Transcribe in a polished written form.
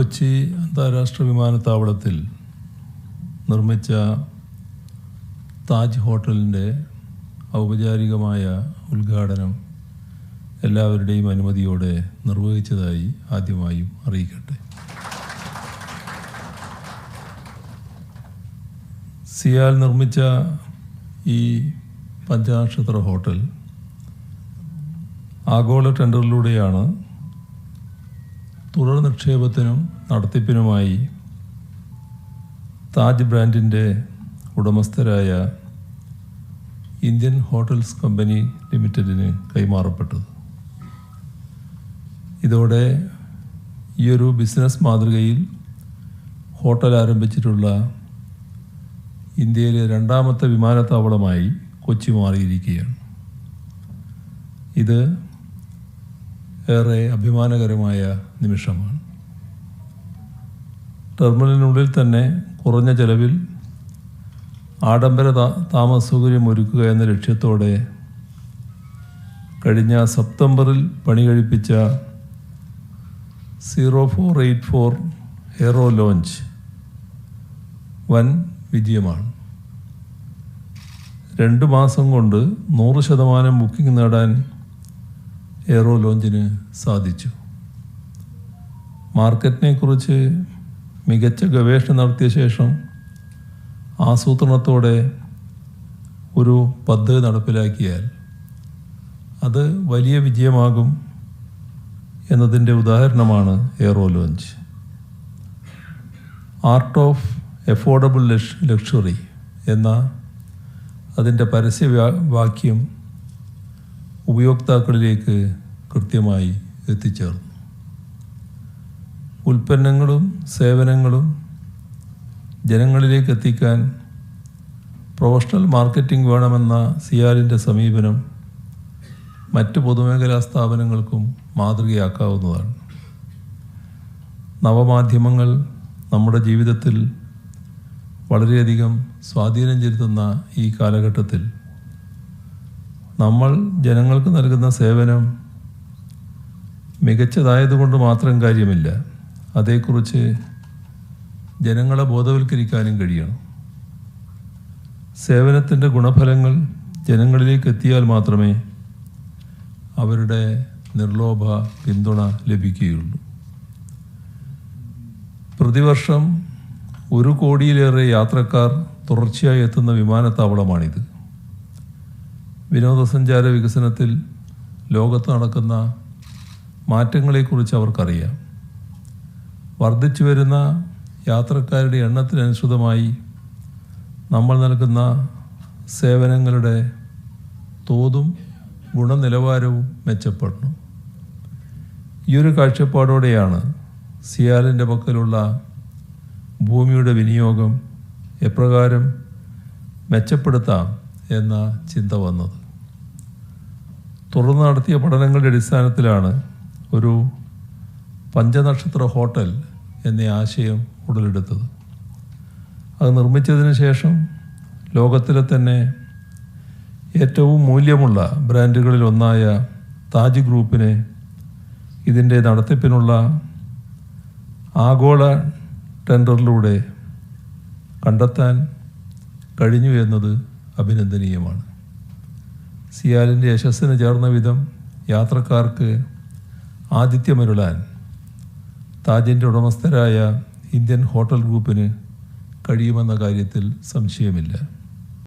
കൊച്ചി അന്താരാഷ്ട്ര വിമാനത്താവളത്തിൽ നിർമ്മിച്ച താജ് ഹോട്ടലിൻ്റെ ഔപചാരികമായ ഉദ്ഘാടനം എല്ലാവരുടെയും അനുമതിയോടെ നിർവഹിച്ചതായി ആദ്യമായും അറിയിക്കട്ടെ. സിയാൽ നിർമ്മിച്ച ഈ പഞ്ചനക്ഷത്ര ഹോട്ടൽ ആഗോള ടെൻഡറിലൂടെയാണ് തുടർ നിക്ഷേപത്തിനും നടത്തിപ്പിനുമായി താജ് ബ്രാൻഡിൻ്റെ ഉടമസ്ഥരായ ഇന്ത്യൻ ഹോട്ടൽസ് കമ്പനി ലിമിറ്റഡിന് കൈമാറപ്പെട്ടത്. ഇതോടെ ഈയൊരു ബിസിനസ് മാതൃകയിൽ ഹോട്ടൽ ആരംഭിച്ചിട്ടുള്ള ഇന്ത്യയിലെ രണ്ടാമത്തെ വിമാനത്താവളമായി കൊച്ചി മാറിയിരിക്കുകയാണ്. ഇത് ഏറെ അഭിമാനകരമായ നിമിഷമാണ്. ടെർമിനലിനുള്ളിൽ തന്നെ കുറഞ്ഞ ചെലവിൽ ആഡംബര താമസ സൗകര്യം ഒരുക്കുക എന്ന ലക്ഷ്യത്തോടെ കഴിഞ്ഞ സെപ്റ്റംബറിൽ പണി കഴിപ്പിച്ച 0484 എയ്റോ ലോഞ്ച് വൻ വിജയമാണ്. 2 മാസം കൊണ്ട് 100% ബുക്കിംഗ് നേടാൻ എയ്റോ ലോഞ്ചിന് സാധിച്ചു. മാർക്കറ്റിനെക്കുറിച്ച് മികച്ച ഗവേഷണം നടത്തിയ ശേഷം ആസൂത്രണത്തോടെ ഒരു പദ്ധതി നടപ്പിലാക്കിയാൽ അത് വലിയ വിജയമാകും എന്നതിൻ്റെ ഉദാഹരണമാണ് aero launch. Art of affordable luxury എന്ന അതിൻ്റെ പരസ്യവാക്യം ഉപയോക്താക്കളിലേക്ക് കൃത്യമായി എത്തിച്ചേർന്നു. ഉൽപ്പന്നങ്ങളും സേവനങ്ങളും ജനങ്ങളിലേക്ക് എത്തിക്കാൻ പ്രൊഫഷണൽ മാർക്കറ്റിംഗ് വേണമെന്ന സിയാലിൻ്റെ സമീപനം മറ്റ് പൊതുമേഖലാ സ്ഥാപനങ്ങൾക്കും മാതൃകയാക്കാവുന്നതാണ്. നവമാധ്യമങ്ങൾ നമ്മുടെ ജീവിതത്തിൽ വളരെയധികം സ്വാധീനം ചെലുത്തുന്ന ഈ കാലഘട്ടത്തിൽ നമ്മൾ ജനങ്ങൾക്ക് നൽകുന്ന സേവനം മികച്ചതായതുകൊണ്ട് മാത്രം കാര്യമില്ല, അതേക്കുറിച്ച് ജനങ്ങളെ ബോധവൽക്കരിക്കാനും കഴിയണം. സേവനത്തിൻ്റെ ഗുണഫലങ്ങൾ ജനങ്ങളിലേക്ക് എത്തിയാൽ മാത്രമേ അവരുടെ നിർലോഭ പിന്തുണ ലഭിക്കുകയുള്ളൂ. പ്രതിവർഷം 1 കോടിയിലേറെ യാത്രക്കാർ തുടർച്ചയായി എത്തുന്ന വിമാനത്താവളമാണിത്. വിനോദസഞ്ചാര വികസനത്തിൽ ലോകത്ത് നടക്കുന്ന മാറ്റങ്ങളെക്കുറിച്ച് അവർക്കറിയാം. വർദ്ധിച്ചു വരുന്ന യാത്രക്കാരുടെ എണ്ണത്തിനനുസൃതമായി നമ്മൾ നൽകുന്ന സേവനങ്ങളുടെ തോതും ഗുണനിലവാരവും മെച്ചപ്പെടണം. ഈ ഒരു കാഴ്ചപ്പാടോടെയാണ് സിയാലിൻ്റെ പക്കലുള്ള ഭൂമിയുടെ വിനിയോഗം എപ്രകാരം മെച്ചപ്പെടുത്താം എന്ന ചിന്ത വന്നത്. തുടർന്ന് നടത്തിയ പഠനങ്ങളുടെ അടിസ്ഥാനത്തിലാണ് ഒരു പഞ്ചനക്ഷത്ര ഹോട്ടൽ എന്ന ആശയം ഉടലെടുത്തത്. അത് നിർമ്മിച്ചതിന് ശേഷം ലോകത്തിലെ തന്നെ ഏറ്റവും മൂല്യമുള്ള ബ്രാൻഡുകളിൽ ഒന്നായ താജ് ഗ്രൂപ്പിനെ ഇതിൻ്റെ നടത്തിപ്പിനുള്ള ആഗോള ടെൻഡറിലൂടെ കണ്ടെത്താൻ കഴിഞ്ഞു എന്നത് അഭിനന്ദനീയമാണ്. സിയാലിൻ്റെ യശസ്സിന് ചേർന്ന വിധം യാത്രക്കാർക്ക് ആതിഥ്യമരുളാൻ താജിൻ്റെ ഉടമസ്ഥരായ ഇന്ത്യൻ ഹോട്ടൽ ഗ്രൂപ്പിന് കഴിയുമെന്ന കാര്യത്തിൽ സംശയമില്ല.